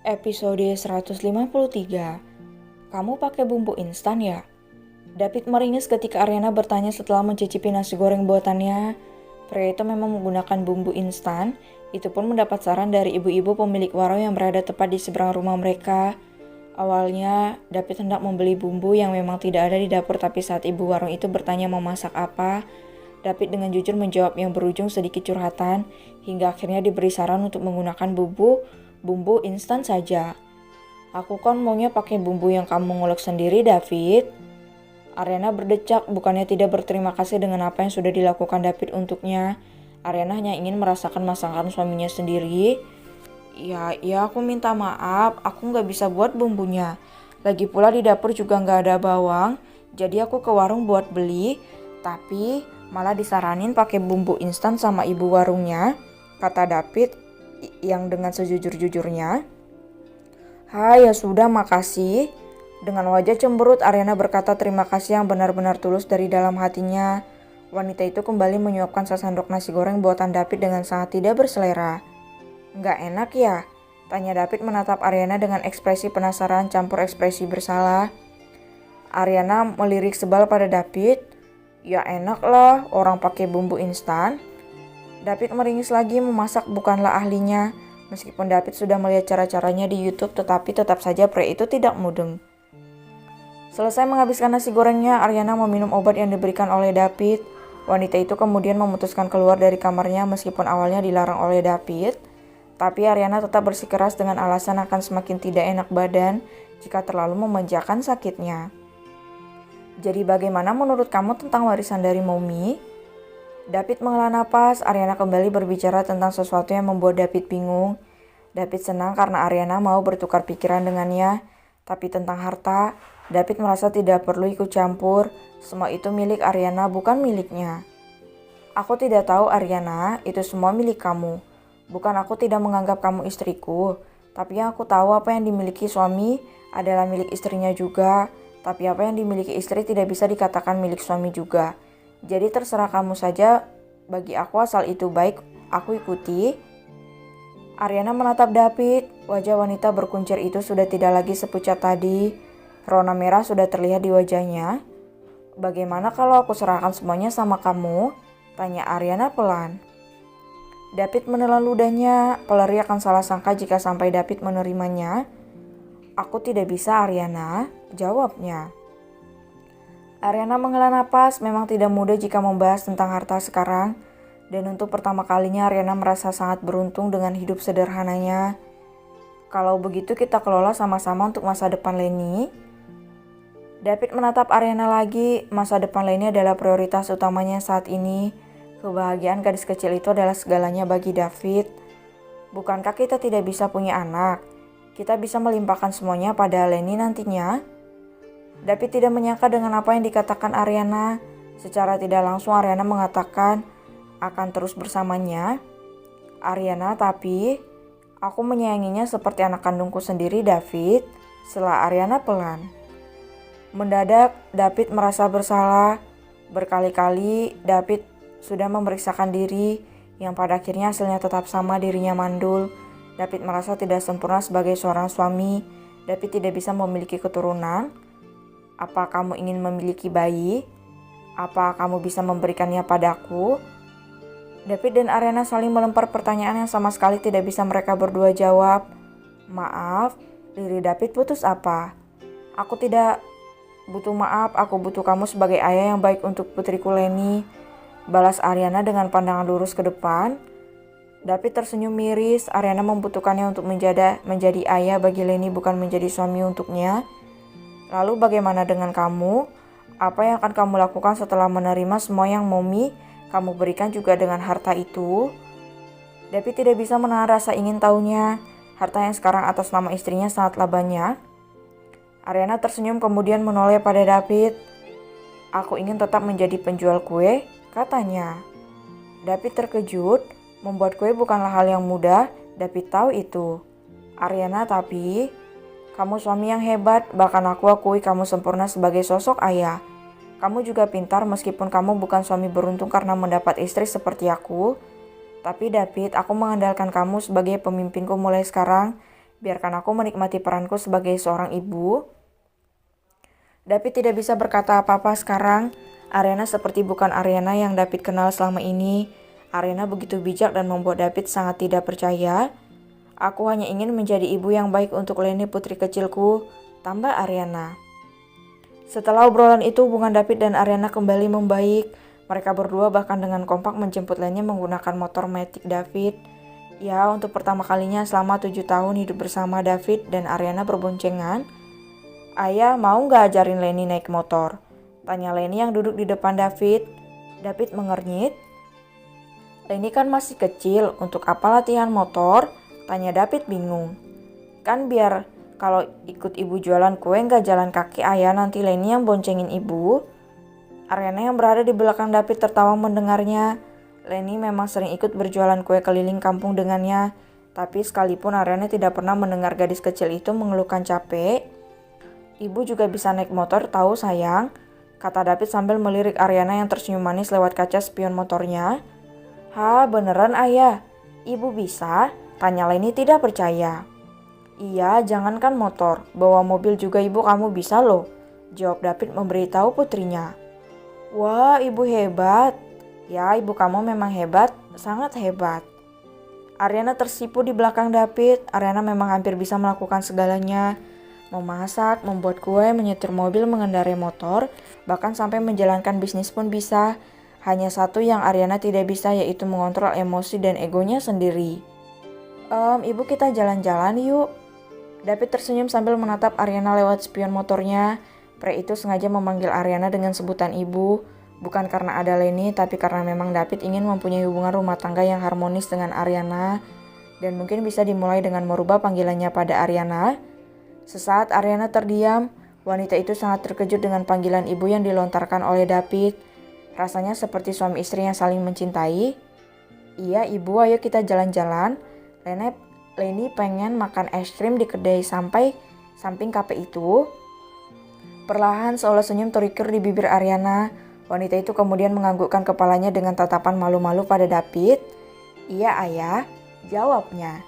Episode 153. Kamu pakai bumbu instan ya? David meringis ketika Ariana bertanya setelah mencicipi nasi goreng buatannya. Pria itu memang menggunakan bumbu instan. Itu pun mendapat saran dari ibu-ibu pemilik warung yang berada tepat di seberang rumah mereka. Awalnya, David hendak membeli bumbu yang memang tidak ada di dapur, tapi saat ibu warung itu bertanya mau masak apa, David dengan jujur menjawab yang berujung sedikit curhatan, hingga akhirnya diberi saran untuk menggunakan bumbu instan saja. Aku kan maunya pakai bumbu yang kamu ngulek sendiri, David. Ariana berdecak, bukannya tidak berterima kasih dengan apa yang sudah dilakukan David untuknya. Ariana hanya ingin merasakan masakan suaminya sendiri. Ya aku minta maaf, aku nggak bisa buat bumbunya. Lagi pula di dapur juga nggak ada bawang, jadi aku ke warung buat beli. Tapi malah disaranin pakai bumbu instan sama ibu warungnya, kata David yang dengan sejujur-jujurnya. Ya sudah, makasih. Dengan wajah cemberut, Ariana berkata terima kasih yang benar-benar tulus dari dalam hatinya. Wanita itu kembali menyuapkan sesendok nasi goreng buatan David dengan sangat tidak berselera. Nggak enak ya? Tanya David menatap Ariana dengan ekspresi penasaran campur ekspresi bersalah. Ariana melirik sebal pada David. Ya enak lah, orang pakai bumbu instan. David meringis lagi, memasak bukanlah ahlinya. Meskipun David sudah melihat cara-caranya di YouTube, tetapi tetap saja pria itu tidak mudeng. Selesai menghabiskan nasi gorengnya, Ariana meminum obat yang diberikan oleh David. Wanita itu kemudian memutuskan keluar dari kamarnya meskipun awalnya dilarang oleh David. Tapi Ariana tetap bersikeras dengan alasan akan semakin tidak enak badan jika terlalu memanjakan sakitnya. Jadi bagaimana menurut kamu tentang warisan dari Mommy? David menghela napas. Ariana kembali berbicara tentang sesuatu yang membuat David bingung. David senang karena Ariana mau bertukar pikiran dengannya. Tapi tentang harta, David merasa tidak perlu ikut campur. Semua itu milik Ariana, bukan miliknya. Aku tidak tahu Ariana, itu semua milik kamu. Bukan aku tidak menganggap kamu istriku. Tapi yang aku tahu apa yang dimiliki suami adalah milik istrinya juga. Tapi apa yang dimiliki istri tidak bisa dikatakan milik suami juga. Jadi terserah kamu saja, bagi aku asal itu baik, aku ikuti. Ariana menatap David, wajah wanita berkuncir itu sudah tidak lagi sepucat tadi. Rona merah sudah terlihat di wajahnya. Bagaimana kalau aku serahkan semuanya sama kamu? Tanya Ariana pelan. David menelan ludahnya, pelari akan salah sangka jika sampai David menerimanya. Aku tidak bisa Ariana, jawabnya. Ariana menghela napas, memang tidak mudah jika membahas tentang harta sekarang. Dan untuk pertama kalinya Ariana merasa sangat beruntung dengan hidup sederhananya. Kalau begitu kita kelola sama-sama untuk masa depan Leni. David menatap Ariana lagi, masa depan Leni adalah prioritas utamanya saat ini. Kebahagiaan gadis kecil itu adalah segalanya bagi David. Bukankah kita tidak bisa punya anak? Kita bisa melimpahkan semuanya pada Leni nantinya. David tidak menyangka dengan apa yang dikatakan Ariana. Secara tidak langsung Ariana mengatakan akan terus bersamanya. Ariana, tapi aku menyayanginya seperti anak kandungku sendiri, David. Setelah Ariana pelan. Mendadak David merasa bersalah. Berkali-kali David sudah memeriksakan diri, yang pada akhirnya hasilnya tetap sama, dirinya mandul. David merasa tidak sempurna sebagai seorang suami. David tidak bisa memiliki keturunan. Apa kamu ingin memiliki bayi? Apa kamu bisa memberikannya padaku? David dan Ariana saling melempar pertanyaan yang sama sekali tidak bisa mereka berdua jawab. Maaf, diri David putus apa? Aku tidak butuh maaf, aku butuh kamu sebagai ayah yang baik untuk putriku Leni. Balas Ariana dengan pandangan lurus ke depan. David tersenyum miris. Ariana membutuhkannya untuk menjadi ayah bagi Leni, bukan menjadi suami untuknya. Lalu bagaimana dengan kamu? Apa yang akan kamu lakukan setelah menerima semua yang Mommy kamu berikan juga dengan harta itu? David tidak bisa menahan rasa ingin tahunya. Harta yang sekarang atas nama istrinya sangatlah banyak. Ariana tersenyum kemudian menoleh pada David. Aku ingin tetap menjadi penjual kue, katanya. David terkejut, membuat kue bukanlah hal yang mudah, David tahu itu. Ariana, tapi kamu suami yang hebat, bahkan aku akui kamu sempurna sebagai sosok ayah. Kamu juga pintar meskipun kamu bukan suami beruntung karena mendapat istri seperti aku. Tapi David, aku mengandalkan kamu sebagai pemimpinku mulai sekarang. Biarkan aku menikmati peranku sebagai seorang ibu. David tidak bisa berkata apa-apa sekarang. Ariana seperti bukan Ariana yang David kenal selama ini. Ariana begitu bijak dan membuat David sangat tidak percaya. Aku hanya ingin menjadi ibu yang baik untuk Leni putri kecilku, tambah Ariana. Setelah obrolan itu, hubungan David dan Ariana kembali membaik. Mereka berdua bahkan dengan kompak menjemput Leni menggunakan motor Matic David. Ya, untuk pertama kalinya selama 7 tahun hidup bersama, David dan Ariana berboncengan. Ayah, mau nggak ajarin Leni naik motor? Tanya Leni yang duduk di depan David. David mengernyit. Leni kan masih kecil, untuk apa latihan motor? Tanya David bingung. Kan biar kalau ikut ibu jualan kue nggak jalan kaki, ayah, nanti Leni yang boncengin ibu. Ariana yang berada di belakang David tertawa mendengarnya. Leni memang sering ikut berjualan kue keliling kampung dengannya. Tapi sekalipun Ariana tidak pernah mendengar gadis kecil itu mengeluhkan capek. Ibu juga bisa naik motor, tahu sayang, kata David sambil melirik Ariana yang tersenyum manis lewat kaca spion motornya. Hah, beneran ayah? Ibu bisa? Tanya Leni tidak percaya. Iya, jangankan motor, bawa mobil juga ibu kamu bisa loh, jawab David memberitahu putrinya. Wah, ibu hebat. Ya, ibu kamu memang hebat, sangat hebat. Ariana tersipu di belakang David. Ariana memang hampir bisa melakukan segalanya. Memasak, membuat kue, menyetir mobil, mengendarai motor, bahkan sampai menjalankan bisnis pun bisa. Hanya satu yang Ariana tidak bisa, yaitu mengontrol emosi dan egonya sendiri. Ibu kita jalan-jalan yuk. David tersenyum sambil menatap Ariana lewat spion motornya. Pria itu sengaja memanggil Ariana dengan sebutan ibu. Bukan karena ada Leni, tapi karena memang David ingin mempunyai hubungan rumah tangga yang harmonis dengan Ariana. Dan mungkin bisa dimulai dengan merubah panggilannya pada Ariana. Sesaat Ariana terdiam, wanita itu sangat terkejut dengan panggilan ibu yang dilontarkan oleh David. Rasanya seperti suami istri yang saling mencintai. Iya ibu, ayo kita jalan-jalan. Leni pengen makan es krim di kedai samping kafe itu. Perlahan seolah senyum terukir di bibir Ariana. Wanita itu kemudian menganggukkan kepalanya dengan tatapan malu-malu pada David. Iya ayah, jawabnya.